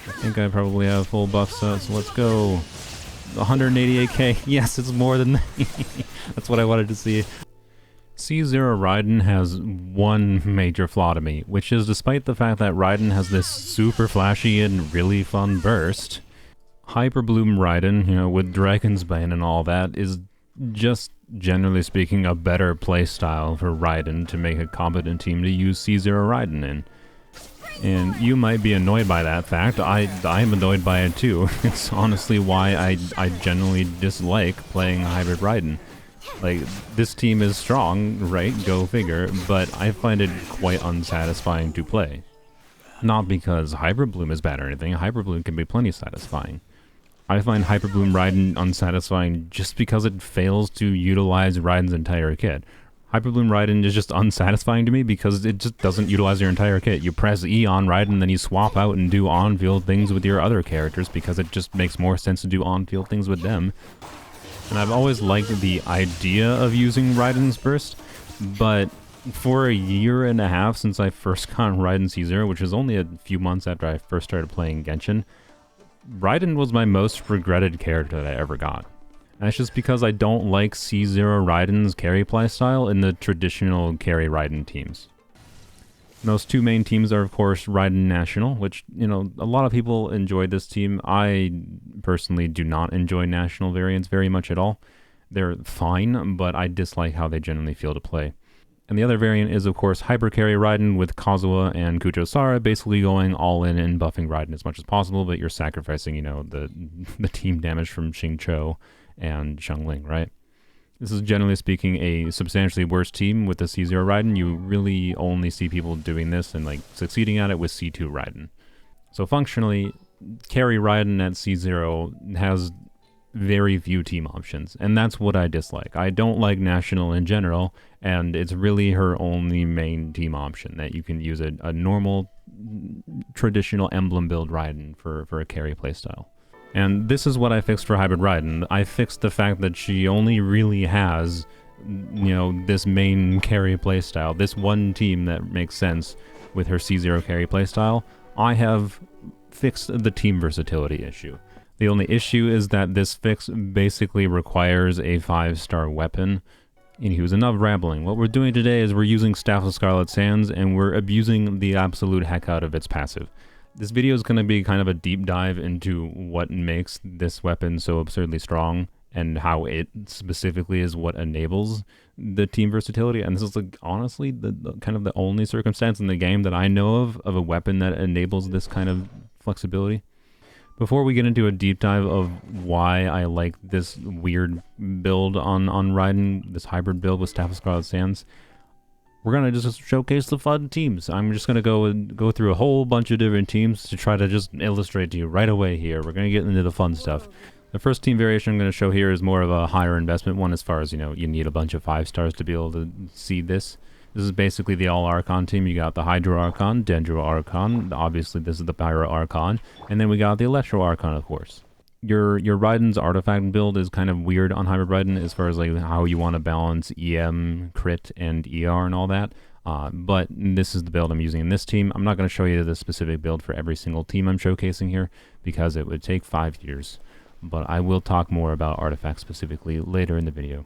I think I probably have full buffs, so let's go. 188k. Yes, it's more than me. That's what I wanted to see. C0 Raiden has one major flaw to me, which is despite the fact that Raiden has this super flashy and really fun burst, Hyperbloom Raiden, you know, with Dragon's Bane and all that, is just, generally speaking, a better playstyle for Raiden to make a competent team to use C0 Raiden in. And you might be annoyed by that fact. I'm annoyed by it too. It's honestly why I generally dislike playing Hybrid Raiden. Like, this team is strong, right? Go figure, but I find it quite unsatisfying to play. Not because Hyperbloom is bad or anything. Hyperbloom can be plenty satisfying. I find Hyperbloom Raiden unsatisfying just because it fails to utilize Raiden's entire kit. Hyperbloom Raiden is just unsatisfying to me because it just doesn't utilize your entire kit. You press E on Raiden, then you swap out and do on-field things with your other characters because it just makes more sense to do on-field things with them. And I've always liked the idea of using Raiden's burst, but for a year and a half since I first got Raiden C0, which was only a few months after I first started playing Genshin, Raiden was my most regretted character that I ever got. And that's just because I don't like C0 Raiden's carry playstyle in the traditional carry Raiden teams. Those two main teams are, of course, Raiden National, which, you know, a lot of people enjoy this team. I personally do not enjoy National variants very much at all. They're fine, but I dislike how they generally feel to play. And the other variant is, of course, Hypercarry Raiden with Kazuha and Kuchosara basically going all in and buffing Raiden as much as possible, but you're sacrificing, you know, the team damage from Xingqiu and Xiangling, right? This is, generally speaking, a substantially worse team with the C0 Raiden. You really only see people doing this and, like, succeeding at it with C2 Raiden. So functionally, carry Raiden at C0 has very few team options, and that's what I dislike. I don't like National in general, and it's really her only main team option, that you can use a normal, traditional emblem build Raiden for a carry playstyle. And this is what I fixed for Hybrid Raiden. I fixed the fact that she only really has, you know, this main carry playstyle, this one team that makes sense with her C0 carry playstyle. I have fixed the team versatility issue. The only issue is that this fix basically requires a 5-star weapon. Anywho, enough rambling. What we're doing today is we're using Staff of Scarlet Sands, and we're abusing the absolute heck out of its passive. This video is going to be kind of a deep dive into what makes this weapon so absurdly strong and how it specifically is what enables the team versatility. And this is, like, honestly the kind of the only circumstance in the game that I know of a weapon that enables this kind of flexibility. Before we get into a deep dive of why I like this weird build on Raiden, this hybrid build with Staff of Scarlet Sands, we're going to just showcase the fun teams. I'm just going to go through a whole bunch of different teams to try to just illustrate to you right away here. We're going to get into the fun stuff. The first team variation I'm going to show here is more of a higher investment one as far as, you know, you need a bunch of 5 stars to be able to see this. This is basically the All-Archon team. You got the Hydro Archon, Dendro Archon, obviously this is the Pyro Archon, and then we got the Electro Archon, of course. Your Raiden's artifact build is kind of weird on Hybrid Raiden as far as, like, how you want to balance EM, crit, and ER and all that. But this is the build I'm using in this team. I'm not going to show you the specific build for every single team I'm showcasing here because it would take 5 years. But I will talk more about artifacts specifically later in the video.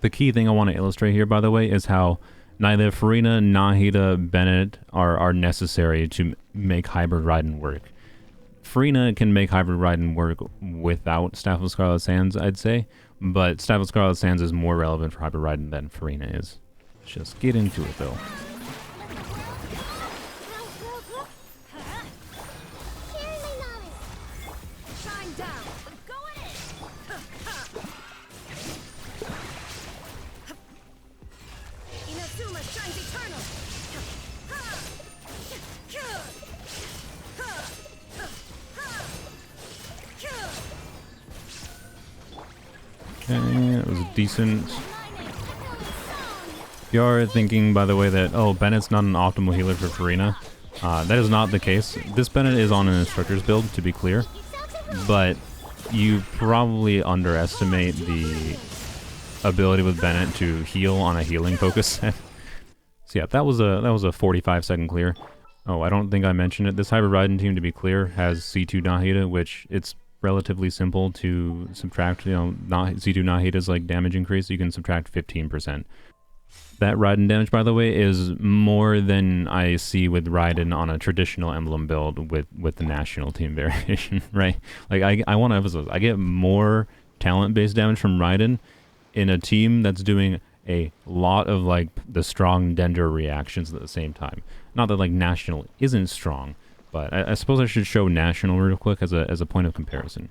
The key thing I want to illustrate here, by the way, is how neither Furina, Nahida, Bennett are necessary to make Hybrid Raiden work. Furina can make Hybrid Raiden work without Staff of Scarlet Sands, I'd say, but Staff of Scarlet Sands is more relevant for Hybrid Raiden than Furina is. Let's just get into it, though. Okay, that was decent. If you are thinking, by the way, that, oh, Bennett's not an optimal healer for Furina, that is not the case. This Bennett is on an Instructor's build, to be clear, but you probably underestimate the ability with Bennett to heal on a healing focus set. So yeah, that was a 45-second clear. Oh, I don't think I mentioned it. This Hybrid Raiden team, to be clear, has C2 Nahida, which it's relatively simple to subtract. You know, C2 Nahida's like damage increase. You can subtract 15%. That Raiden damage, by the way, is more than I see with Raiden on a traditional emblem build with the national team variation, right? Like, I want to emphasize, I get more talent-based damage from Raiden in a team that's doing a lot of, like, the strong Dender reactions at the same time. Not that, like, national isn't strong, but I suppose I should show national real quick as a point of comparison.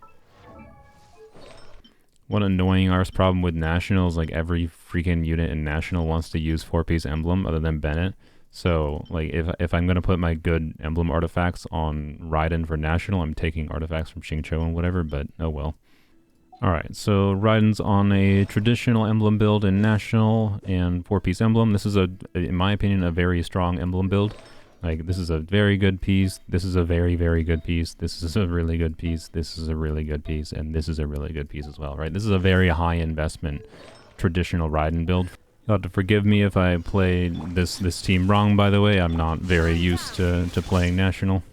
One annoying arse problem with National is like every freaking unit in National wants to use 4-piece emblem other than Bennett. So like if I'm gonna put my good emblem artifacts on Raiden for National, I'm taking artifacts from Xingqiu and whatever, but oh well. Alright, so Raiden's on a traditional emblem build in National and 4-piece emblem. This is in my opinion, a very strong emblem build. Like, this is a very good piece, this is a very, very good piece, this is a really good piece, this is a really good piece, and this is a really good piece as well, right? This is a very high investment traditional Raiden build. You'll have to forgive me if I play this team wrong, by the way. I'm not very used to playing National.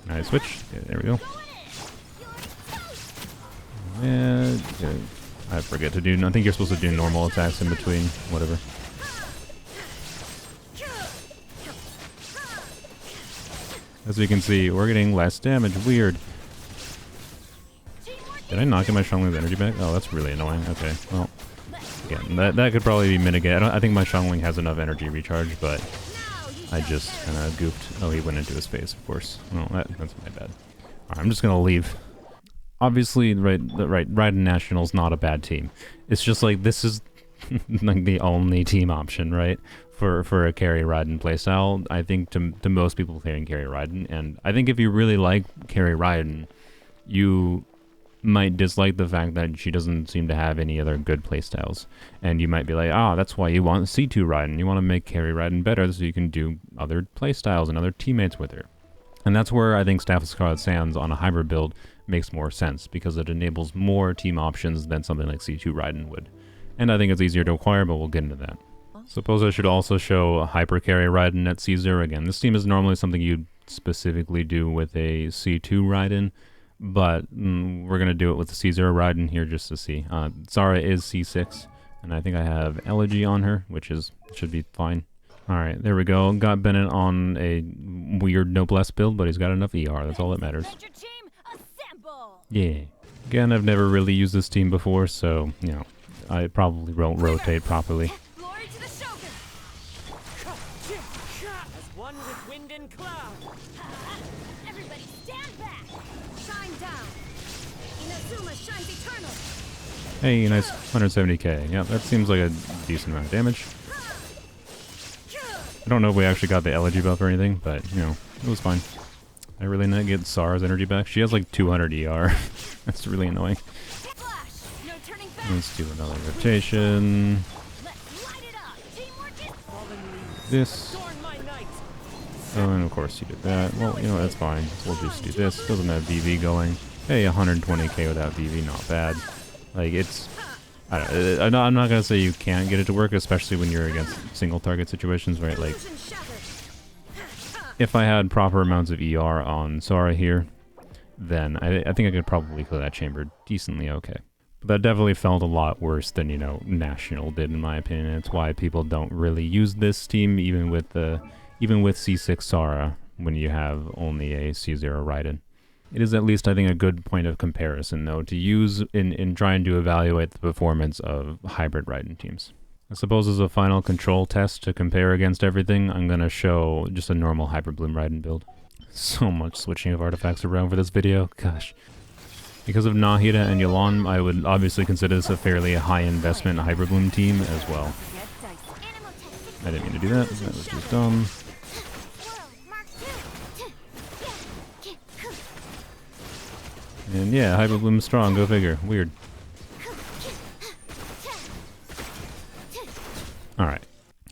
Alright, switch. Yeah, there we go. And... I forget to do... I think you're supposed to do normal attacks in between, whatever. As we can see, we're getting less damage. Weird. Did I not get my Xiangling's energy back? Oh, that's really annoying. Okay, well... Again, that could probably be mitigated. I think my Xiangling has enough energy recharge, but... I just kind of goofed. Oh, he went into his face, of course. Well, that's my bad. Alright, I'm just gonna leave. Obviously, Raiden National's not a bad team. It's just like, this is like the only team option, right? For a carry Raiden playstyle. I think to most people playing carry Raiden, and I think if you really like carry Raiden, you might dislike the fact that she doesn't seem to have any other good playstyles. And you might be like, that's why you want C2 Raiden. You want to make carry Raiden better so you can do other playstyles and other teammates with her. And that's where I think Staff of Scarlet Sands on a hybrid build makes more sense, because it enables more team options than something like C2 Raiden would. And I think it's easier to acquire, but we'll get into that. Suppose I should also show a Hypercarry Raiden at C0 again. This team is normally something you'd specifically do with a C2 Raiden, but we're going to do it with the C0 Raiden here just to see. Zara is C6, and I think I have Elegy on her, which should be fine. Alright, there we go. Got Bennett on a weird Noblesse build, but he's got enough ER. That's all that matters. Yeah. Again, I've never really used this team before, so, you know, I probably won't rotate properly. Hey, nice 170k. Yeah, that seems like a decent amount of damage. I don't know if we actually got the elegy buff or anything, but, you know, it was fine. I really need to get Sara's energy back. She has like 200 ER. That's really annoying. Let's do another rotation. This. Oh, and of course you did that. Well, you know, that's fine. We'll just do this. Doesn't have BV going. Hey, 120k without BV, not bad. Like, it's... I'm not gonna say you can't get it to work, especially when you're against single target situations, right? Like, if I had proper amounts of ER on Sora here, then I think I could probably clear that chamber decently okay. But that definitely felt a lot worse than, you know, National did, in my opinion. It's why people don't really use this team, even with C6 Sora, when you have only a C0 Raiden. It is at least, I think, a good point of comparison, though, to use in trying to evaluate the performance of hybrid Raiden teams. I suppose as a final control test to compare against everything, I'm going to show just a normal Hyperbloom Raiden build. So much switching of artifacts around for this video, gosh. Because of Nahida and Yelan, I would obviously consider this a fairly high investment Hyperbloom team as well. I didn't mean to do that, that was just dumb. And yeah, Hyperbloom is strong, go figure. Weird. Alright.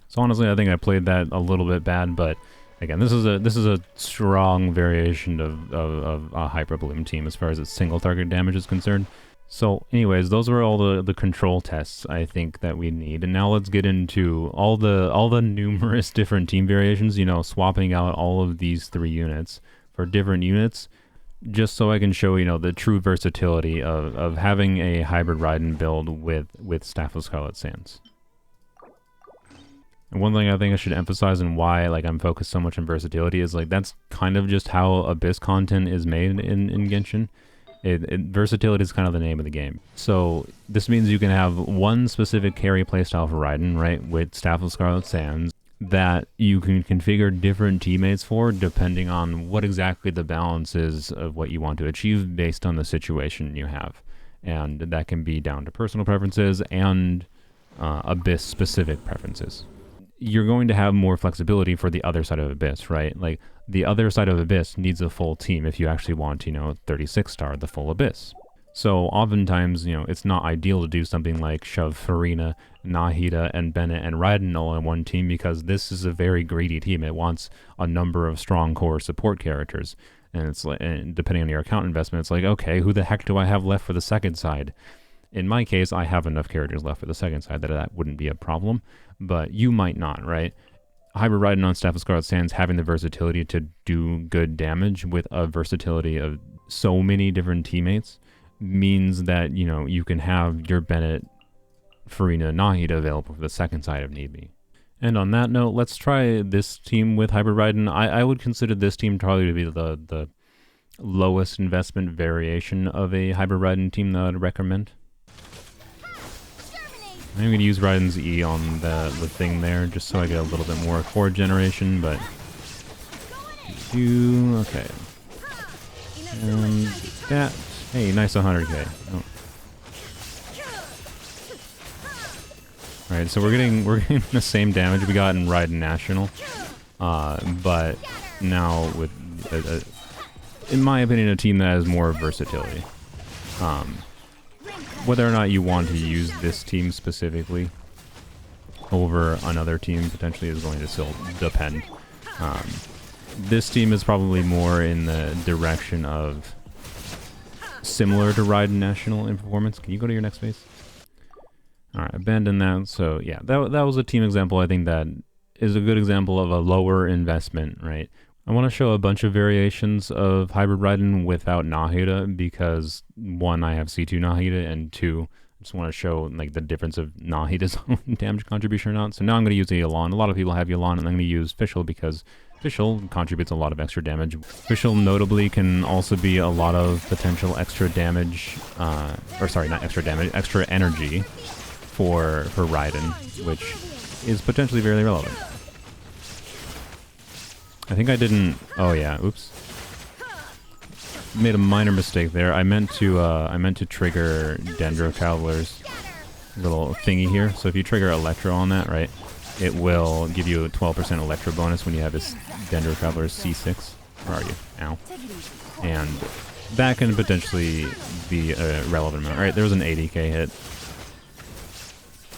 So honestly, I think I played that a little bit bad, but again, this is a strong variation of a Hyperbloom team as far as its single target damage is concerned. So anyways, those were all the control tests I think that we need. And now let's get into all the numerous different team variations, you know, swapping out all of these 3 units for different units, just so I can show, you know, the true versatility of having a Hybrid Raiden build with Staff of Scarlet Sands. And one thing I think I should emphasize and why like I'm focused so much on versatility is like that's kind of just how Abyss content is made in Genshin. Versatility is kind of the name of the game. So this means you can have one specific carry playstyle for Raiden, right, with Staff of Scarlet Sands, that you can configure different teammates for depending on what exactly the balance is of what you want to achieve based on the situation you have. And that can be down to personal preferences and Abyss-specific preferences. You're going to have more flexibility for the other side of Abyss, right? Like, the other side of Abyss needs a full team if you actually want, you know, 36-star the full Abyss. So oftentimes, you know, it's not ideal to do something like shove Furina, Nahida, and Bennett and Raiden all in one team because this is a very greedy team. It wants a number of strong core support characters. And it's like, and depending on your account investment, it's like, okay, who the heck do I have left for the second side? In my case, I have enough characters left for the second side that wouldn't be a problem, but you might not, right? Hybrid Raiden on Staff of Scarlet Sands having the versatility to do good damage with a versatility of so many different teammates means that, you know, you can have your Bennett, Furina, Nahida available for the second side if need be. And on that note, let's try this team with Hybrid Raiden. I would consider this team probably to be the lowest investment variation of a Hybrid Raiden team that I'd recommend. I'm going to use Raiden's E on the thing there, just so I get a little bit more core generation, but... Okay. And that... Hey, nice 100k. Oh. Alright, so we're getting the same damage we got in Raiden National, but now with, in my opinion, a team that has more versatility. Whether or not you want to use this team specifically over another team potentially is going to still depend. This team is probably more in the direction of similar to Raiden National in performance. Can you go to your next phase? Alright, abandon that. So yeah, that was a team example I think that is a good example of a lower investment, right? I want to show a bunch of variations of Hybrid Raiden without Nahida because, one, I have C2 Nahida, and two, I just want to show like the difference of Nahida's own damage contribution or not. So now I'm going to use a Yelan. A lot of people have Yelan, and I'm going to use Fischl because Fischl contributes a lot of extra damage. Fischl notably can also be a lot of potential extra damage, or sorry, not extra damage, extra energy for Raiden, which is potentially very relevant. I think I didn't... Oh yeah, oops. Made a minor mistake there. I meant to trigger Dendro Traveler's little thingy here. So if you trigger Electro on that, right, it will give you a 12% Electro bonus when you have this Dendro Traveler's C6. Where are you? Ow. And that can potentially be a relevant amount. Alright, there was an 80k hit.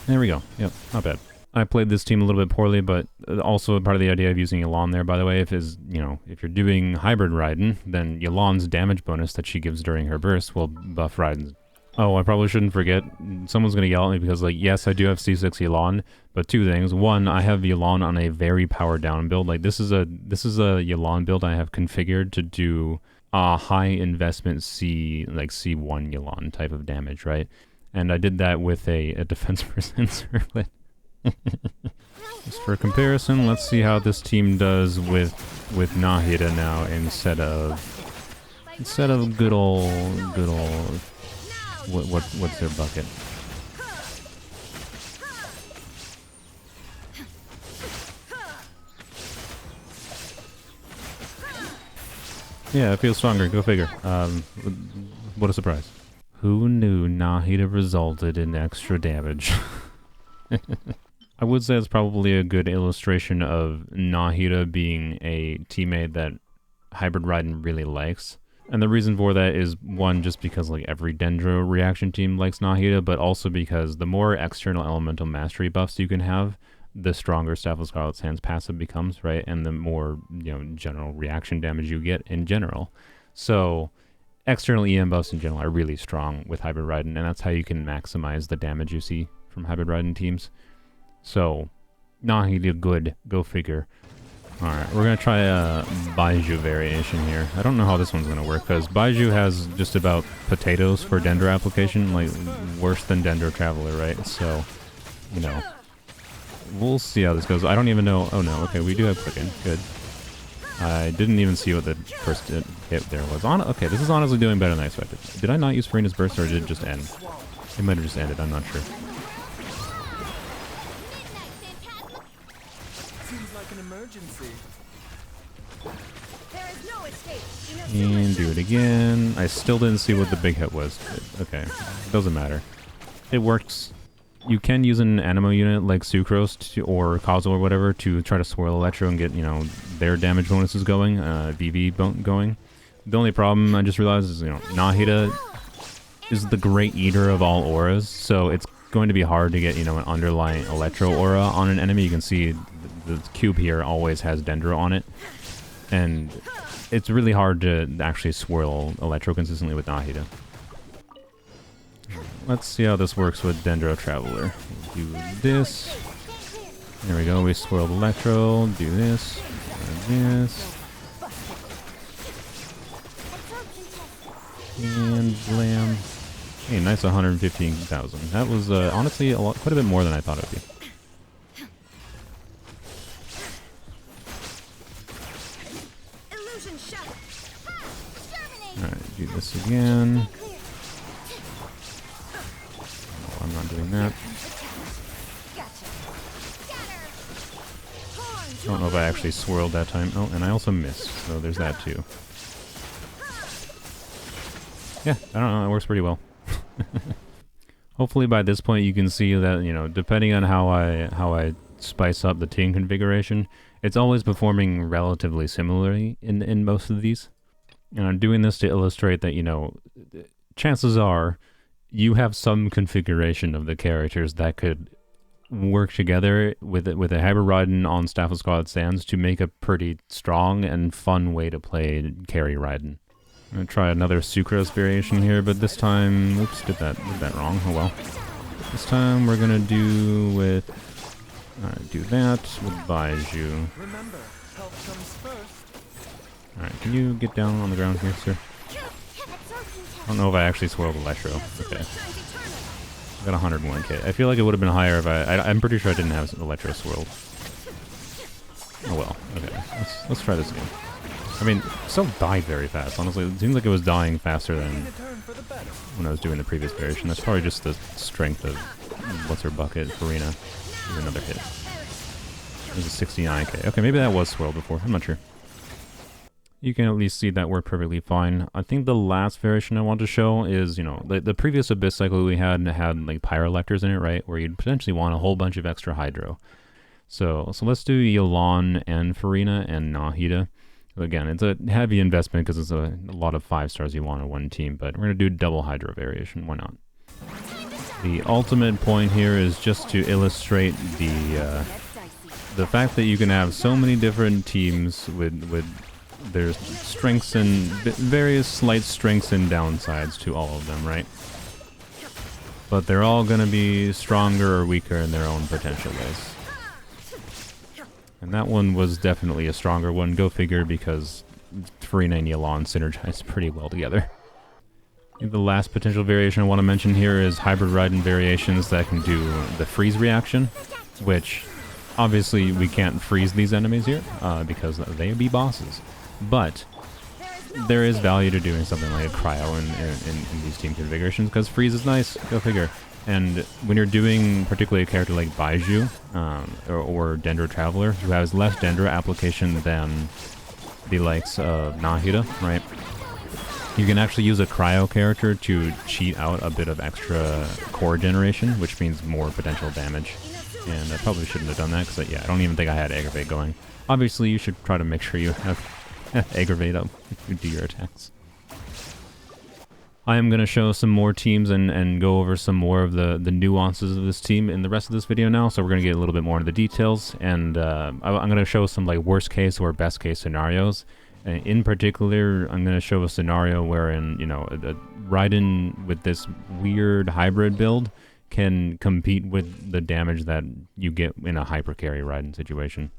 There we go. Yep, not bad. I played this team a little bit poorly, but also part of the idea of using Yelan there, by the way, if you're doing Hybrid Raiden, then Yelan's damage bonus that she gives during her burst will buff Raiden's. Oh, I probably shouldn't forget, someone's gonna yell at me because, like, yes, I do have C6 Yelan, but two things. One, I have Yelan on a very powered down build. Like, this is a Yelan build I have configured to do a high investment C1 Yelan type of damage, right? And I did that with a defense percent circlet. Just for comparison, let's see how this team does with Nahida now instead of good old what's their bucket? Yeah, it feels stronger. Go figure. What a surprise. Who knew Nahida resulted in extra damage? I would say it's probably a good illustration of Nahida being a teammate that Hybrid Raiden really likes. And the reason for that is, one, just because like every Dendro reaction team likes Nahida, but also because the more external elemental mastery buffs you can have, the stronger Staff of Scarlet Sands passive becomes, right? And the more, general reaction damage you get in general. So external EM buffs in general are really strong with Hybrid Raiden, and that's how you can maximize the damage you see from Hybrid Raiden teams. So, Nahida good, go figure. Alright, we're gonna try a Baizhu variation here. I don't know how this one's gonna work, because Baizhu has just about potatoes for Dendro application, like worse than Dendro Traveler, right? So, you know, we'll see how this goes. I don't even know. Oh no, okay, we do have Quicken. Good. I didn't even see what the first hit there was. Okay, this is honestly doing better than I expected. Did I not use Furina's burst, or did it just end? It might have just ended, I'm not sure. Seems like an emergency. There is no escape. And do it again. I still didn't see what the big hit was. Okay, doesn't matter. It works. You can use an Animo unit like Sucrose or Kazuo or whatever to try to swirl Electro and get, you know, their damage bonuses going, VV going. The only problem I just realized is, you know, Nahida is the great eater of all auras, so it's going to be hard to get, you know, an underlying Electro aura on an enemy. You can see the cube here always has Dendro on it, and it's really hard to actually swirl Electro consistently with Nahida. Let's see how this works with Dendro Traveler. Do this. There we go, we swirled Electro. Do this. Do this. And blam. Hey, nice 115,000. That was honestly quite a bit more than I thought it would be. Alright, do this again. I'm not doing that. I don't know if I actually swirled that time. Oh, and I also missed, so there's that too. Yeah, I don't know, it works pretty well. Hopefully by this point you can see that, you know, depending on how I spice up the team configuration, it's always performing relatively similarly in most of these. And I'm doing this to illustrate that, you know, chances are you have some configuration of the characters that could work together with a Hybrid Raiden on Staff of Scarlet Sands to make a pretty strong and fun way to play carry Raiden. I'm gonna try another Sucrose variation here, but this time, oops, did that wrong. Oh well. This time we're gonna do with, do that with Baizhu. Remember, health comes first. All right, can you get down on the ground here, sir? I don't know if I actually swirled Electro. Okay. I got 101k. I feel like it would have been higher if I'm pretty sure I didn't have Electro swirled. Oh well. Okay. Let's try this again. I mean, still died very fast. Honestly, it seems like it was dying faster than when I was doing the previous variation. That's probably just the strength of what's her bucket, Furina. Here's another hit. There's a 69k. Okay, maybe that was swirled before. I'm not sure. You can at least see that worked perfectly fine. I think the last variation I want to show is, you know, the previous Abyss cycle we had like Pyrolectors in it, right? Where you'd potentially want a whole bunch of extra Hydro. So let's do Yelan and Furina and Nahida. Again, it's a heavy investment because it's a lot of 5 stars you want on one team, but we're going to do double Hydro variation. Why not? The ultimate point here is just to illustrate the fact that you can have so many different teams with there's strengths and various slight strengths and downsides to all of them, right? But they're all going to be stronger or weaker in their own potential ways. And that one was definitely a stronger one, go figure, because Furina and Yelan synergize pretty well together. The last potential variation I want to mention here is Hybrid Raiden variations that can do the freeze reaction, which obviously we can't freeze these enemies here because they be bosses. But there is value to doing something like a cryo in these team configurations, because freeze is nice, go figure. And when you're doing particularly a character like Baizhu or Dendro Traveler, who has less Dendro application than the likes of Nahida, right? You can actually use a cryo character to cheat out a bit of extra core generation, which means more potential damage. And I probably shouldn't have done that, because yeah, I don't even think I had Aggravate going. Obviously, you should try to make sure you have Aggravate up if you do your attacks. I am going to show some more teams and go over some more of the nuances of this team in the rest of this video now, so we're going to get a little bit more into the details, and I'm going to show some like worst case or best case scenarios, In particular, I'm going to show a scenario wherein, you know, a Raiden with this weird hybrid build can compete with the damage that you get in a Hypercarry Raiden situation.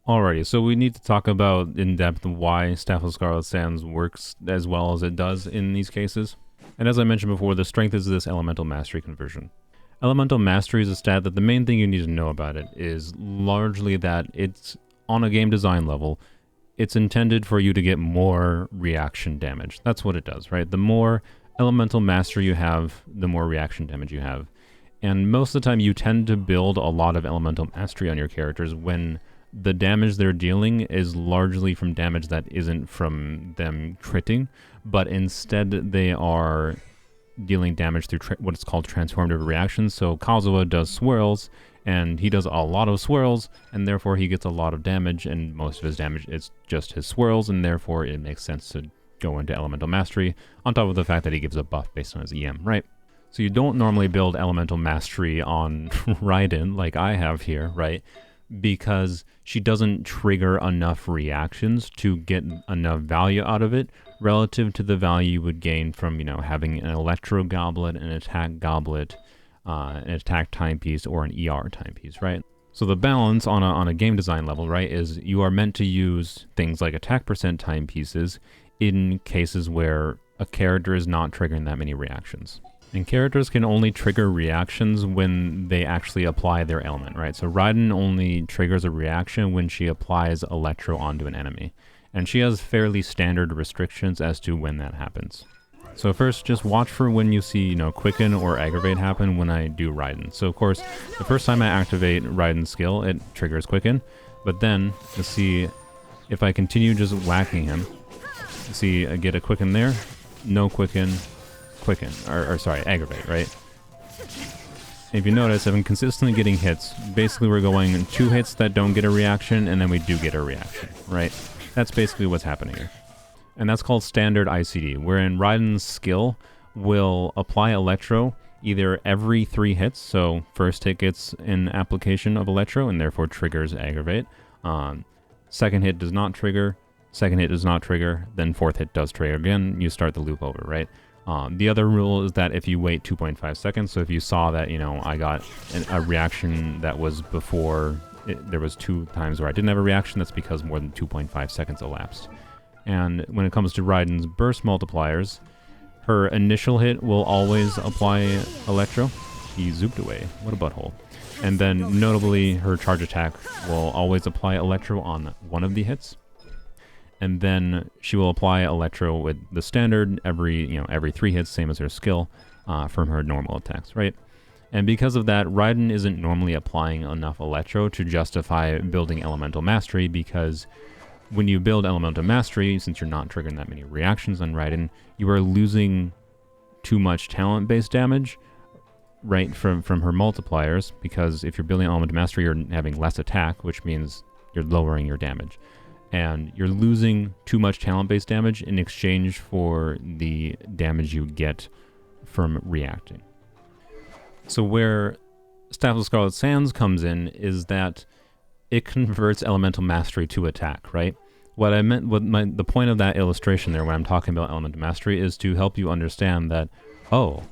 Alrighty, so we need to talk about in depth why Staff of Scarlet Sands works as well as it does in these cases. And as I mentioned before, the strength is this Elemental Mastery conversion. Elemental Mastery is a stat that the main thing you need to know about it is largely that it's, on a game design level, it's intended for you to get more reaction damage. That's what it does, right? The more Elemental Mastery you have, the more reaction damage you have. And most of the time you tend to build a lot of Elemental Mastery on your characters when the damage they're dealing is largely from damage that isn't from them critting, but instead they are dealing damage through what is called transformative reactions. So Kazuha does swirls, and he does a lot of swirls, and therefore he gets a lot of damage, and most of his damage is just his swirls, and therefore it makes sense to go into Elemental Mastery, on top of the fact that he gives a buff based on his EM, right? So you don't normally build Elemental Mastery on Raiden, like I have here, right? Because she doesn't trigger enough reactions to get enough value out of it relative to the value you would gain from, you know, having an Electro Goblet, an Attack Goblet, an Attack Timepiece, or an ER Timepiece, right? So the balance on a game design level, right, is you are meant to use things like Attack % Timepieces in cases where a character is not triggering that many reactions. And characters can only trigger reactions when they actually apply their element, right? So Raiden only triggers a reaction when she applies Electro onto an enemy. And she has fairly standard restrictions as to when that happens. So first, just watch for when you see, you know, Quicken or Aggravate happen when I do Raiden. So of course, the first time I activate Raiden's skill, it triggers Quicken. But then, you'll see, if I continue just whacking him, you see I get a Quicken there, no Quicken, Quicken, or sorry, Aggravate, right? If you notice, I've been consistently getting hits. Basically, we're going 2 hits that don't get a reaction, and then we do get a reaction, right? That's basically what's happening here. And that's called standard ICD, wherein Raiden's skill will apply Electro either every 3 hits, so first hit gets an application of Electro, and therefore triggers Aggravate. Second hit does not trigger, second hit does not trigger, then fourth hit does trigger again, you start the loop over, right? The other rule is that if you wait 2.5 seconds, so if you saw that, you know, I got a reaction that was before, there was 2 times where I didn't have a reaction, that's because more than 2.5 seconds elapsed. And when it comes to Raiden's burst multipliers, her initial hit will always apply Electro. He zooped away. What a butthole. And then, notably, her charge attack will always apply Electro on one of the hits. And then she will apply Electro with the standard every 3 hits, same as her skill, from her normal attacks, right? And because of that, Raiden isn't normally applying enough Electro to justify building Elemental Mastery, because when you build Elemental Mastery, since you're not triggering that many reactions on Raiden, you are losing too much talent-based damage, right, from her multipliers, because if you're building Elemental Mastery, you're having less attack, which means you're lowering your damage. And you're losing too much talent-based damage in exchange for the damage you get from reacting. So where Staff of Scarlet Sands comes in is that it converts Elemental Mastery to attack, right? What I meant, the point of that illustration there when I'm talking about Elemental Mastery is to help you understand that, oh,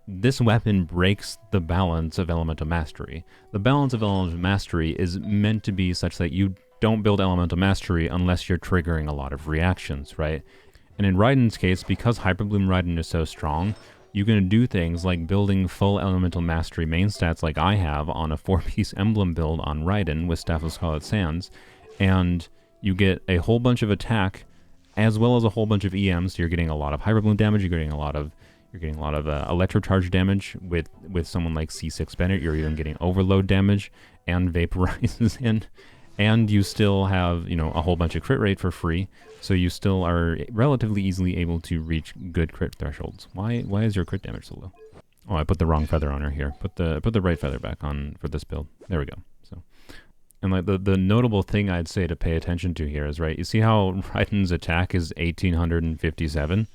this weapon breaks the balance of Elemental Mastery. The balance of Elemental Mastery is meant to be such that you don't build Elemental Mastery unless you're triggering a lot of reactions, right? And in Raiden's case, because Hyperbloom Raiden is so strong, you can do things like building full Elemental Mastery main stats like I have on a 4-piece emblem build on Raiden with Staff of Scarlet Sands, and you get a whole bunch of attack as well as a whole bunch of EMs, so you're getting a lot of Hyperbloom damage, you're getting a lot of Electro Charge damage with someone like C6 Bennett, you're even getting Overload damage and Vaporizes in. And you still have, you know, a whole bunch of crit rate for free, so you still are relatively easily able to reach good crit thresholds. Why is your crit damage so low? Oh, I put the wrong feather on her here. Put the right feather back on for this build. There we go. So, and like the notable thing I'd say to pay attention to here is, right, you see how Raiden's attack is 1857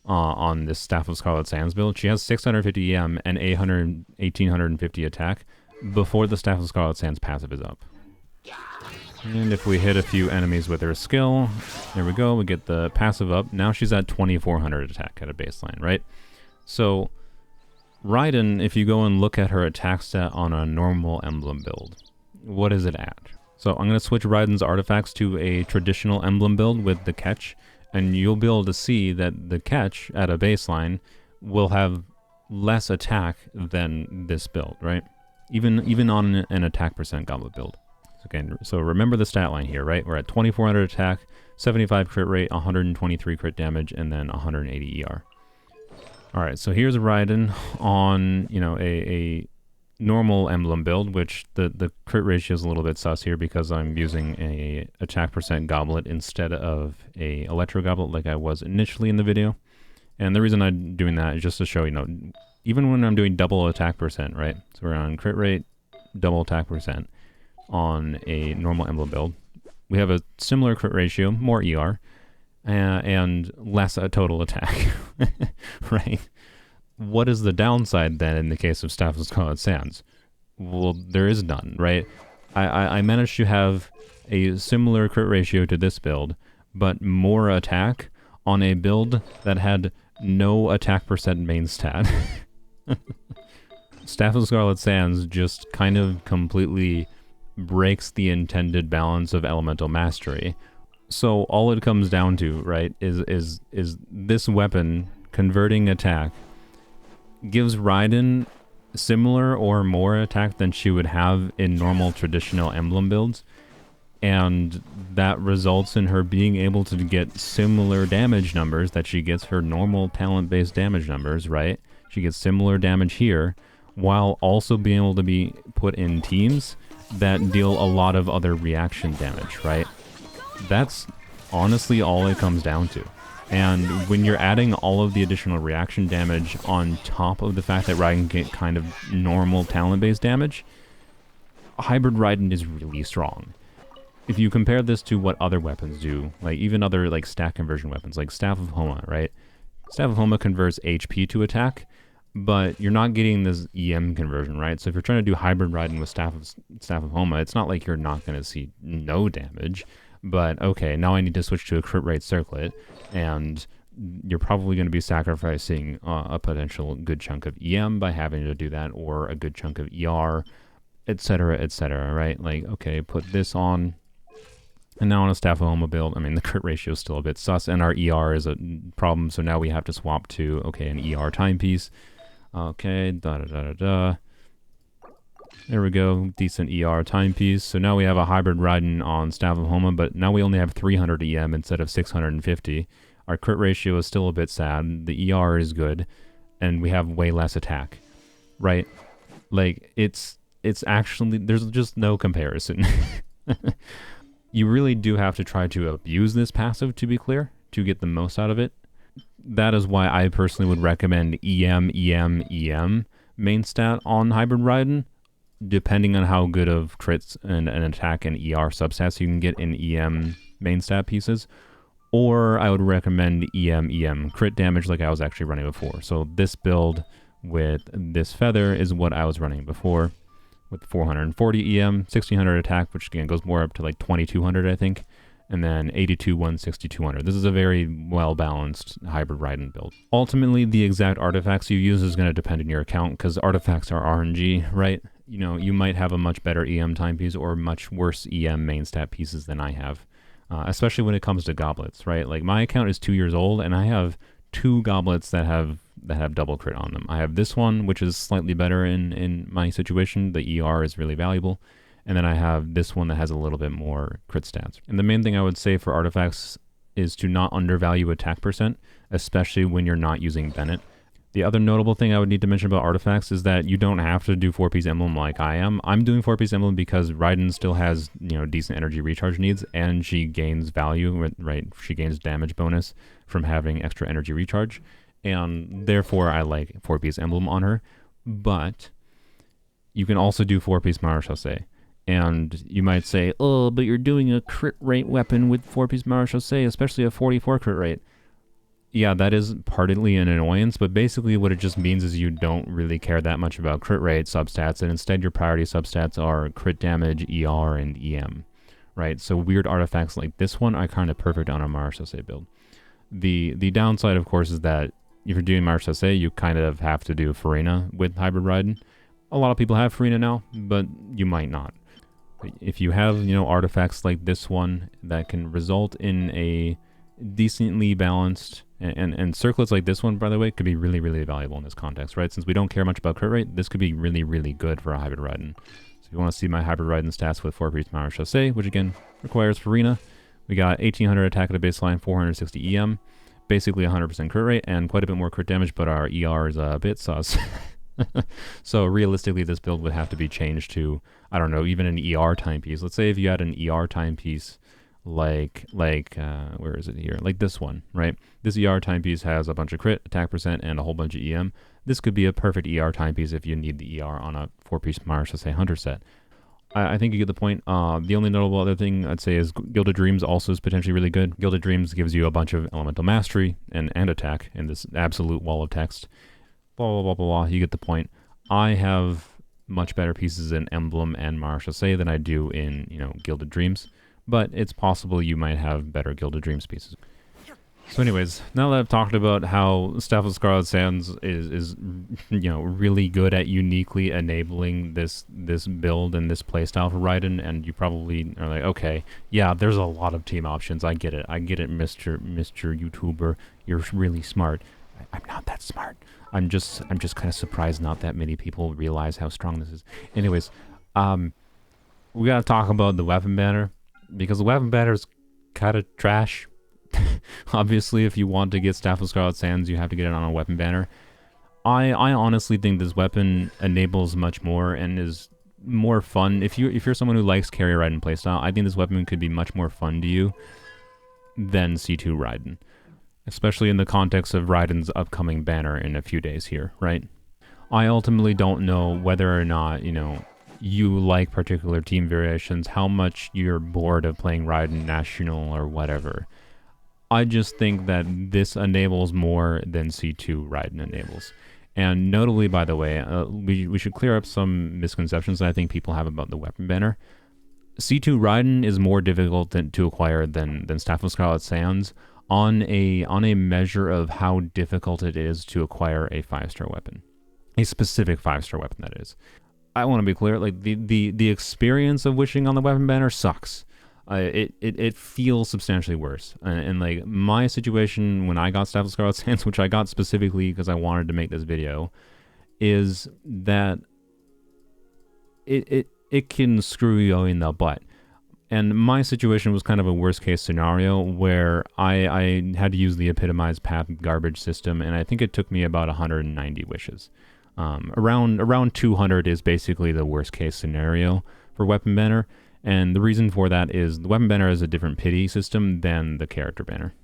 on this Staff of Scarlet Sands build? She has 650 EM and 1850 attack before the Staff of Scarlet Sands passive is up. And if we hit a few enemies with her skill, there we go, we get the passive up. Now she's at 2400 attack at a baseline, right? So, Raiden, if you go and look at her attack stat on a normal emblem build, what is it at? So I'm going to switch Raiden's artifacts to a traditional emblem build with the catch, and you'll be able to see that the catch at a baseline will have less attack than this build, right? Even on an attack percent goblet build. Again, so remember the stat line here, right? We're at 2400 attack, 75 crit rate, 123 crit damage, and then 180 ER. Alright, so here's Raiden on, you know, a normal emblem build, which the crit ratio is a little bit sus here because I'm using a attack percent goblet instead of a electro goblet like I was initially in the video. And the reason I'm doing that is just to show, you know, even when I'm doing double attack percent, right? So we're on crit rate, double attack percent on a normal emblem build. We have a similar crit ratio, more ER, and less total attack, right? What is the downside then in the case of Staff of Scarlet Sands? Well, there is none, right? I managed to have a similar crit ratio to this build, but more attack on a build that had no attack percent main stat. Staff of Scarlet Sands just kind of completely breaks the intended balance of elemental mastery. So all it comes down to, right, is this weapon converting attack gives Raiden similar or more attack than she would have in normal traditional emblem builds, and that results in her being able to get similar damage numbers that she gets her normal talent-based damage numbers, right? She gets similar damage here, while also being able to be put in teams that deal a lot of other reaction damage, right? That's honestly all it comes down to. And when you're adding all of the additional reaction damage on top of the fact that Raiden get kind of normal talent-based damage, Hybrid Raiden is really strong. If you compare this to what other weapons do, like even other like stat conversion weapons, like Staff of Homa, right? Staff of Homa converts HP to attack, but you're not getting this EM conversion, right? So if you're trying to do Hybrid Raiden with Staff of Homa, it's not like you're not going to see no damage, but okay, now I need to switch to a crit rate circlet, and you're probably going to be sacrificing a potential good chunk of EM by having to do that, or a good chunk of ER, etc., right? Like, okay, put this on, and now on a Staff of Homa build, I mean, the crit ratio is still a bit sus, and our ER is a problem, so now we have to swap to, okay, an ER timepiece. Okay, da-da-da-da-da. There we go, decent ER timepiece. So now we have a Hybrid Raiden on Staff of Homa, but now we only have 300 EM instead of 650. Our crit ratio is still a bit sad, the ER is good, and we have way less attack, right? Like, it's actually, there's just no comparison. You really do have to try to abuse this passive, to be clear, to get the most out of it. That is why I personally would recommend EM main stat on Hybrid Raiden, depending on how good of crits and attack and ER substats you can get in EM main stat pieces. Or I would recommend EM crit damage like I was actually running before. So this build with this feather is what I was running before, with 440 EM, 1600 attack, which again goes more up to like 2200 I think, and then 82, 160, 200. This is a very well-balanced Hybrid Raiden build. Ultimately, the exact artifacts you use is going to depend on your account, because artifacts are RNG, right? You know, you might have a much better EM timepiece or much worse EM main stat pieces than I have, especially when it comes to goblets, right? Like, my account is 2 years old, and I have 2 goblets that have double crit on them. I have this one, which is slightly better in my situation. The ER is really valuable. And then I have this one that has a little bit more crit stats. And the main thing I would say for artifacts is to not undervalue attack percent, especially when you're not using Bennett. The other notable thing I would need to mention about artifacts is that you don't have to do 4-piece emblem like I am. I'm doing 4-piece emblem because Raiden still has, you know, decent energy recharge needs, and she gains value, right? She gains damage bonus from having extra energy recharge, and therefore I like 4-piece emblem on her. But you can also do 4-piece Marechaussee. And you might say, oh, but you're doing a crit rate weapon with 4-piece Marechaussee, especially a 44 crit rate. Yeah, that is partly an annoyance, but basically what it just means is you don't really care that much about crit rate substats, and instead your priority substats are crit damage, ER, and EM, right? So weird artifacts like this one are kind of perfect on a Marshall build. The downside, of course, is that if you're doing Marshall, you kind of have to do Furina with Hybrid Raiden. A lot of people have Furina now, but you might not. If you have, you know, artifacts like this one that can result in a decently balanced, and circlets like this one, by the way, could be really, really valuable in this context, right? Since we don't care much about crit rate, this could be really, really good for a Hybrid Raiden. So if you want to see my Hybrid Raiden stats with 4-piece Marshall, which again requires Furina, we got 1800 attack at a baseline, 460 EM, basically 100% crit rate, and quite a bit more crit damage, but our ER is a bit sus. So realistically, this build would have to be changed to, I don't know, even an ER timepiece. Let's say if you had an ER timepiece like where is it here? Like this one, right? This ER timepiece has a bunch of crit, attack percent, and a whole bunch of EM. This could be a perfect ER timepiece if you need the ER on a 4-piece Marshall Hunter set. I think you get the point. The only notable other thing I'd say is Gilded Dreams also is potentially really good. Gilded Dreams gives you a bunch of elemental mastery and attack in this absolute wall of text. Blah, blah, blah, blah, blah. You get the point. I have much better pieces in Emblem and Marshall than I do in, you know, Gilded Dreams. But it's possible you might have better Gilded Dreams pieces. So anyways, now that I've talked about how Staff of Scarlet Sands is you know, really good at uniquely enabling this build and this playstyle for Raiden, and you probably are like, okay, yeah, there's a lot of team options. I get it, Mr. YouTuber. You're really smart. I'm not that smart. I'm just kind of surprised not that many people realize how strong this is. Anyways, we gotta talk about the weapon banner, because the weapon banner is kind of trash. Obviously, if you want to get Staff of Scarlet Sands, you have to get it on a weapon banner. I honestly think this weapon enables much more and is more fun. If you're someone who likes carry Raiden playstyle, I think this weapon could be much more fun to you than C2 Raiden, especially in the context of Raiden's upcoming banner in a few days here, right? I ultimately don't know whether or not, you know, you like particular team variations, how much you're bored of playing Raiden National or whatever. I just think that this enables more than C2 Raiden enables. And notably, by the way, we should clear up some misconceptions that I think people have about the weapon banner. C2 Raiden is more difficult to acquire than Staff of Scarlet Sands on a measure of how difficult it is to acquire a 5-star weapon. A specific 5-star weapon, that is. I want to be clear, like the experience of wishing on the weapon banner sucks. It feels substantially worse. And like my situation when I got Staff of Scarlet Sands, which I got specifically because I wanted to make this video, is that it can screw you in the butt. And my situation was kind of a worst case scenario where I had to use the epitomized path garbage system, and I think it took me about 190 wishes. Around 200 is basically the worst case scenario for weapon banner. And the reason for that is the weapon banner is a different pity system than the character banner.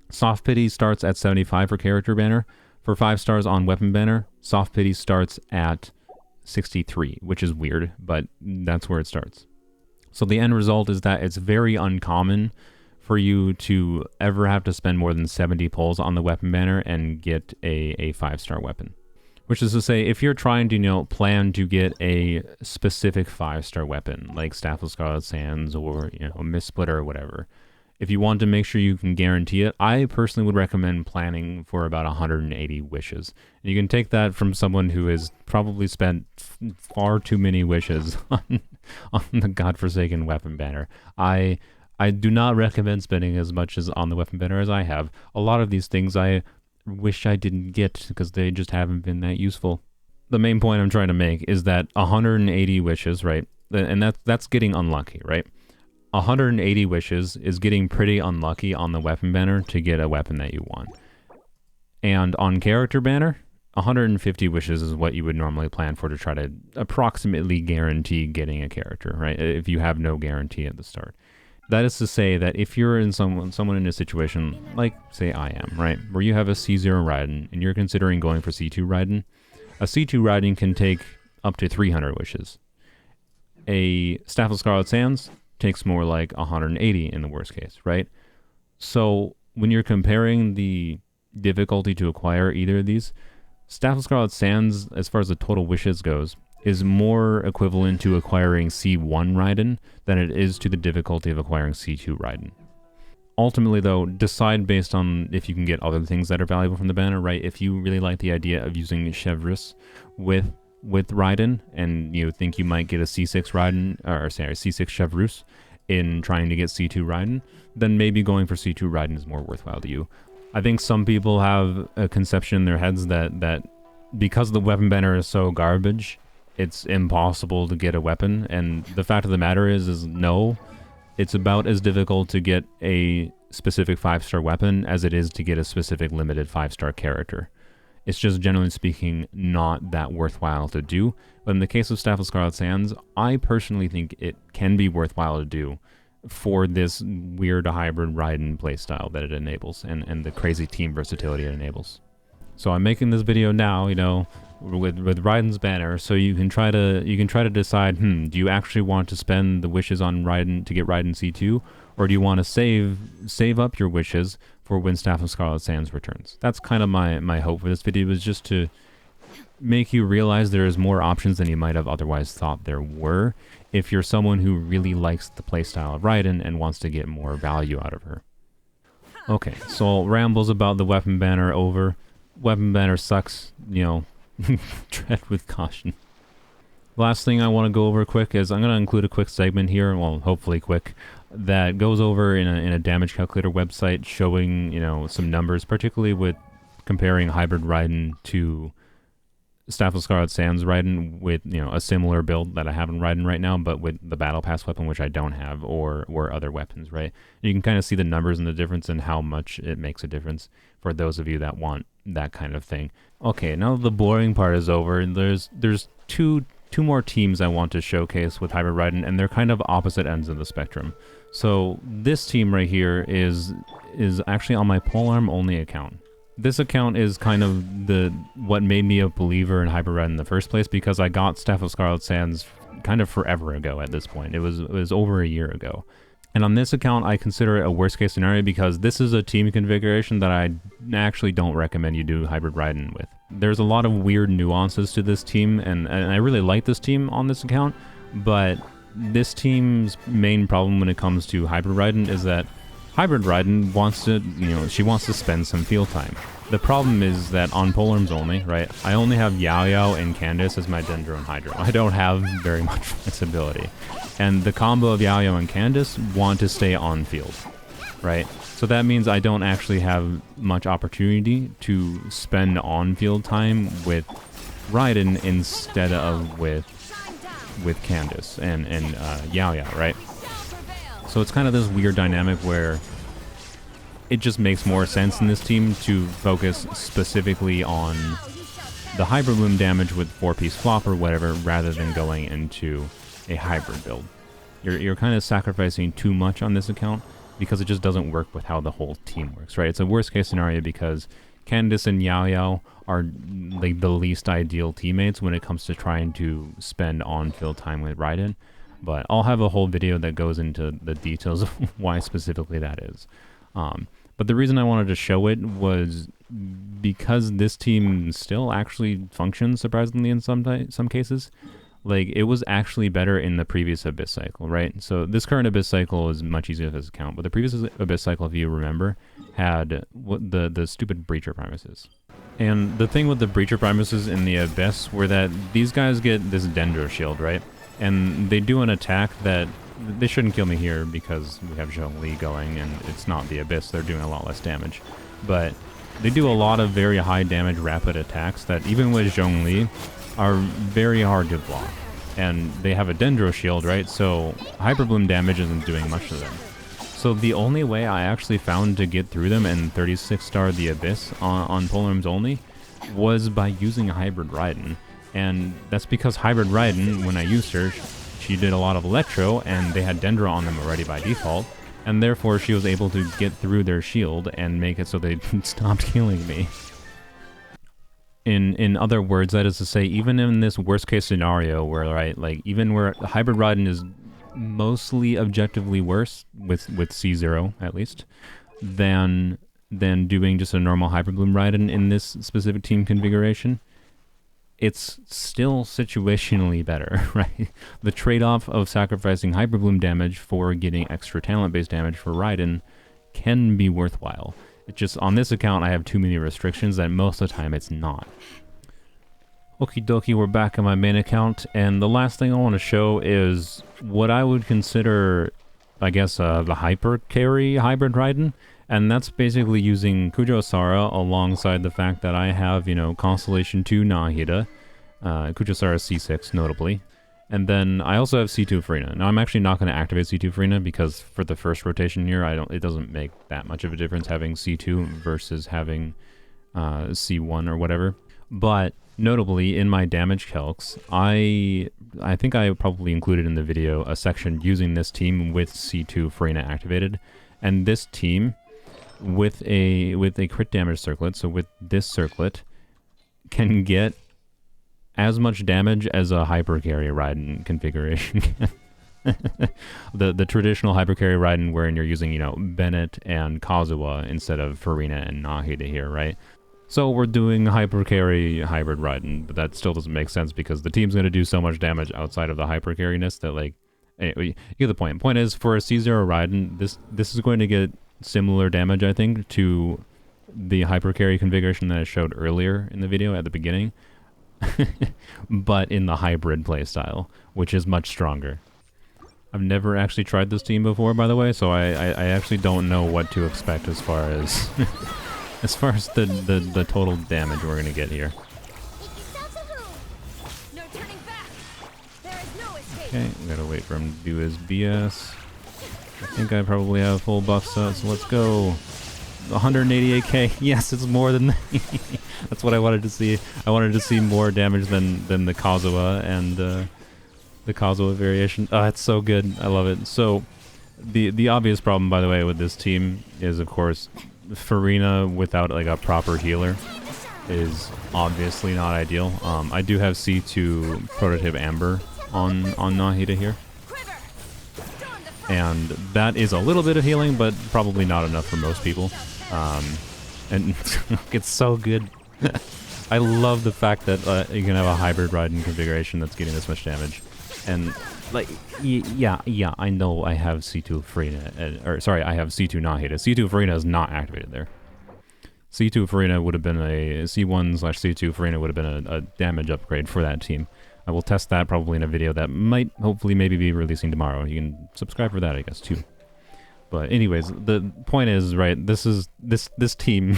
Soft pity starts at 75 for character banner. For 5 stars on weapon banner, soft pity starts at 63, which is weird, but that's where it starts. So the end result is that it's very uncommon for you to ever have to spend more than 70 pulls on the weapon banner and get a 5-star weapon. Which is to say, if you're trying to, you know, plan to get a specific 5-star weapon, like Staff of Scarlet Sands or, you know, Mist Splitter or whatever, if you want to make sure you can guarantee it, I personally would recommend planning for about 180 wishes. And you can take that from someone who has probably spent far too many wishes on the godforsaken weapon banner. I do not recommend spending as much as on the weapon banner as I have. A lot of these things I wish I didn't get because they just haven't been that useful. The main point I'm trying to make is that 180 wishes, right? And that's getting unlucky, right? 180 wishes is getting pretty unlucky on the weapon banner to get a weapon that you want. And on character banner, 150 wishes is what you would normally plan for to try to approximately guarantee getting a character, right? If you have no guarantee at the start. That is to say that if you're in someone in a situation like, say, I am, right, where you have a C0 Raiden and you're considering going for C2 Raiden, a C2 Raiden can take up to 300 wishes. A Staff of Scarlet Sands takes more like 180 in the worst case, right? So when you're comparing the difficulty to acquire either of these, Staff of Scarlet Sands, as far as the total wishes goes, is more equivalent to acquiring C1 Raiden than it is to the difficulty of acquiring C2 Raiden. Ultimately, though, decide based on if you can get other things that are valuable from the banner, right? If you really like the idea of using Chevrus with Raiden, and you think you might get a C6 Raiden, or sorry, C6 Chevrus in trying to get C2 Raiden, then maybe going for C2 Raiden is more worthwhile to you. I think some people have a conception in their heads that because the weapon banner is so garbage, it's impossible to get a weapon, and the fact of the matter is no, it's about as difficult to get a specific 5-star weapon as it is to get a specific limited 5-star character. It's just, generally speaking, not that worthwhile to do. But in the case of Staff of Scarlet Sands, I personally think it can be worthwhile to do for this weird hybrid Raiden playstyle that it enables, and the crazy team versatility it enables. So I'm making this video now, you know, with Raiden's banner, so you can try to decide, do you actually want to spend the wishes on Raiden to get Raiden C2, or do you want to save up your wishes for when Staff of Scarlet Sands returns? That's kind of my hope for this video, is just to make you realize there's more options than you might have otherwise thought there were, if you're someone who really likes the playstyle of Raiden and wants to get more value out of her. Okay, so rambles about the weapon banner over. Weapon banner sucks, you know, tread with caution. Last thing I want to go over quick is I'm going to include a quick segment here, well, hopefully quick, that goes over in a damage calculator website showing, you know, some numbers, particularly with comparing Hybrid Raiden to Staff of Scarlet Sands Raiden with, you know, a similar build that I have in Raiden right now, but with the Battle Pass weapon, which I don't have, or other weapons, right? You can kind of see the numbers and the difference and how much it makes a difference for those of you that want that kind of thing. Okay, now the boring part is over, and there's two more teams I want to showcase with Hybrid Raiden, and they're kind of opposite ends of the spectrum. So this team right here is actually on my polearm only account. This account is kind of what made me a believer in Hybrid Raiden in the first place, because I got Staff of Scarlet Sands kind of forever ago at this point. It was over a year ago. And on this account, I consider it a worst case scenario because this is a team configuration that I actually don't recommend you do Hybrid Raiden with. There's a lot of weird nuances to this team, and I really like this team on this account, but this team's main problem when it comes to Hybrid Raiden is that Hybrid Raiden wants to, you know, she wants to spend some field time. The problem is that on polearms only, right, I only have Yao Yao and Candace as my Dendro and Hydro. I don't have very much flexibility. And the combo of Yao Yao and Candace want to stay on field, right? So that means I don't actually have much opportunity to spend on-field time with Raiden instead of with Candace and Yao Yao, right? So it's kind of this weird dynamic where it just makes more sense in this team to focus specifically on the Hyperbloom damage with 4-piece flop or whatever, rather than going into a hybrid build. You're kind of sacrificing too much on this account because it just doesn't work with how the whole team works, right? It's a worst case scenario because Candace and Yao Yao are like the least ideal teammates when it comes to trying to spend on-field time with Raiden. But I'll have a whole video that goes into the details of why specifically that is. But the reason I wanted to show it was because this team still actually functions surprisingly in some cases. Like, it was actually better in the previous Abyss cycle, right? So this current Abyss cycle is much easier to account, but the previous Abyss cycle, if you remember, had what the stupid Breacher Primuses. And the thing with the Breacher Primuses in the Abyss were that these guys get this Dendro shield, right? And they do an attack that they shouldn't kill me here because we have Zhongli going and it's not the Abyss. They're doing a lot less damage. But they do a lot of very high damage rapid attacks that even with Zhongli are very hard to block. And they have a Dendro shield, right? So Hyperbloom damage isn't doing much to them. So the only way I actually found to get through them and 36-star the Abyss on polearms only was by using Hybrid Raiden. And that's because Hybrid Raiden, when I used her, she did a lot of Electro, and they had Dendro on them already by default, and therefore she was able to get through their shield and make it so they stopped killing me. In other words, that is to say, even in this worst case scenario where, right, like, even where Hybrid Raiden is mostly objectively worse, with C0 at least, than doing just a normal Hyperbloom Raiden in this specific team configuration, it's still situationally better, right? The trade-off of sacrificing Hyperbloom damage for getting extra talent-based damage for Raiden can be worthwhile. It's just, on this account, I have too many restrictions that most of the time it's not. Okie dokie, we're back on my main account, and the last thing I want to show is what I would consider, I guess, the Hypercarry Hybrid Raiden. And that's basically using Kujosara alongside the fact that I have, you know, Constellation 2 Nahida, Kujosara C6 notably, and then I also have C2 Furina. Now I'm actually not going to activate C2 Furina because for the first rotation here, it doesn't make that much of a difference having C2 versus having C1 or whatever. But notably in my damage calcs, I think I probably included in the video a section using this team with C2 Furina activated, and this team with a crit damage circlet, so with this circlet, can get as much damage as a Hypercarry Raiden configuration can. the traditional Hypercarry Raiden wherein you're using, you know, Bennett and Kazuha instead of Furina and Nahida here, right? So we're doing Hypercarry Hybrid Raiden, but that still doesn't make sense because the team's going to do so much damage outside of the Hypercarryness that, like, anyway, you get the point. Point is, for a C0 Raiden, this is going to get similar damage, I think, to the Hypercarry configuration that I showed earlier in the video at the beginning, but in the hybrid playstyle, which is much stronger. I've never actually tried this team before, by the way, so I actually don't know what to expect as far as as far as the total damage we're gonna get here. Okay, we gotta wait for him to do his BS. I think I probably have full buff set, so let's go. 188k. Yes, it's more than that's what I wanted to see. I wanted to see more damage than the Kazuha and the Kazuha variation. Oh, it's so good. I love it. So the obvious problem, by the way, with this team is, of course, Furina without like a proper healer is obviously not ideal. I do have C2 Prototype Amber on Nahida here. And that is a little bit of healing, but probably not enough for most people. And it's so good. I love the fact that you can have a Hybrid Raiden configuration that's getting this much damage. And, like, yeah, I know I have C2 Furina, or sorry, I have C2 Nahida. C2 Furina is not activated there. C2 Furina would have been a C1/C2 Furina would have been a damage upgrade for that team. I will test that probably in a video that might hopefully maybe be releasing tomorrow. You can subscribe for that, I guess, too. But anyways, the point is, right, this team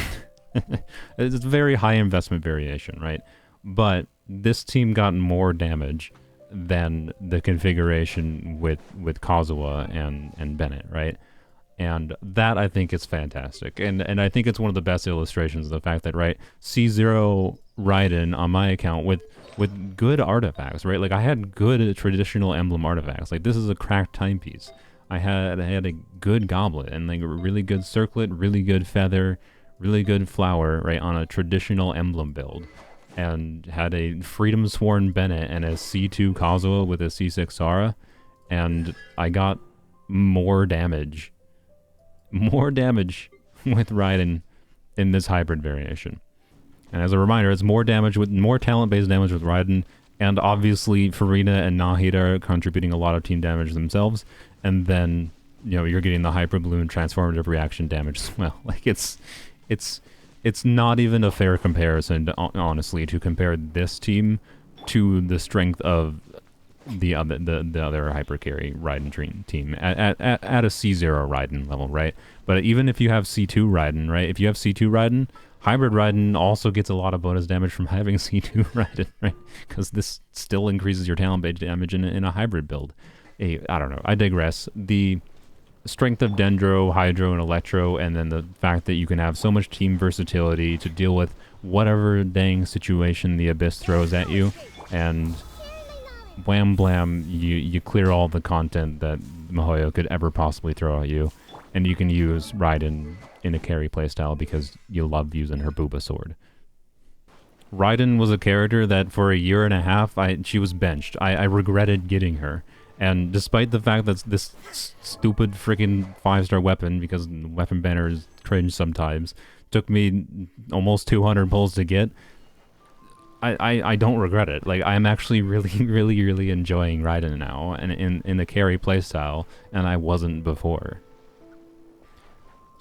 it's a very high investment variation, right? But this team got more damage than the configuration with Kazuha and Bennett, right? And that, I think, is fantastic. And I think it's one of the best illustrations of the fact that, right, C0 Raiden on my account with good artifacts, right? Like, I had good traditional emblem artifacts. Like, this is a cracked timepiece. I had a good goblet and, like, a really good circlet, really good feather, really good flower, right, on a traditional emblem build. And had a Freedom Sworn Bennett and a C2 Kazuha with a C6 Sara. And I got more damage with Raiden in this hybrid variation. And as a reminder, it's more talent-based damage with Raiden, and obviously Furina and Nahida are contributing a lot of team damage themselves, and then, you know, you're getting the Hyperbloom transformative reaction damage as well. Like, it's not even a fair comparison, honestly, to compare this team to the strength of the other Hypercarry Raiden team at a C0 Raiden level, right? But even if you have C2 Raiden, right? If you have C2 Raiden, Hybrid Raiden also gets a lot of bonus damage from having C2 Raiden, right? Because this still increases your talent-based damage in a hybrid build. I don't know. I digress. The strength of Dendro, Hydro, and Electro, and then the fact that you can have so much team versatility to deal with whatever dang situation the Abyss throws at you, and wham blam, you clear all the content that Mihoyo could ever possibly throw at you, and you can use Raiden in a carry playstyle because you love using her Booba sword. Raiden was a character that for a year and a half, she was benched. I regretted getting her. And despite the fact that this stupid freaking 5-star weapon, because weapon banner is cringe sometimes, took me almost 200 pulls to get, I don't regret it. Like, I'm actually really enjoying Raiden now, and in the carry playstyle, and I wasn't before.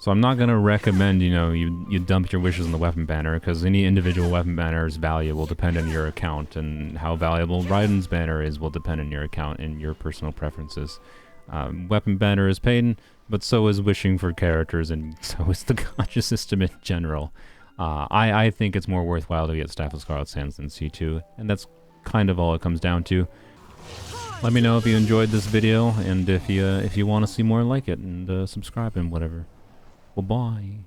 So I'm not gonna recommend, you know, you dump your wishes in the weapon banner, because any individual weapon banner's value will depend on your account, and how valuable Raiden's banner is will depend on your account and your personal preferences. Weapon banner is pain, but so is wishing for characters, and so is the gacha system in general. I think it's more worthwhile to get Staff of Scarlet Sands than C2, and that's kind of all it comes down to. Let me know if you enjoyed this video, and if you want to see more like it, and subscribe and whatever. Well, bye.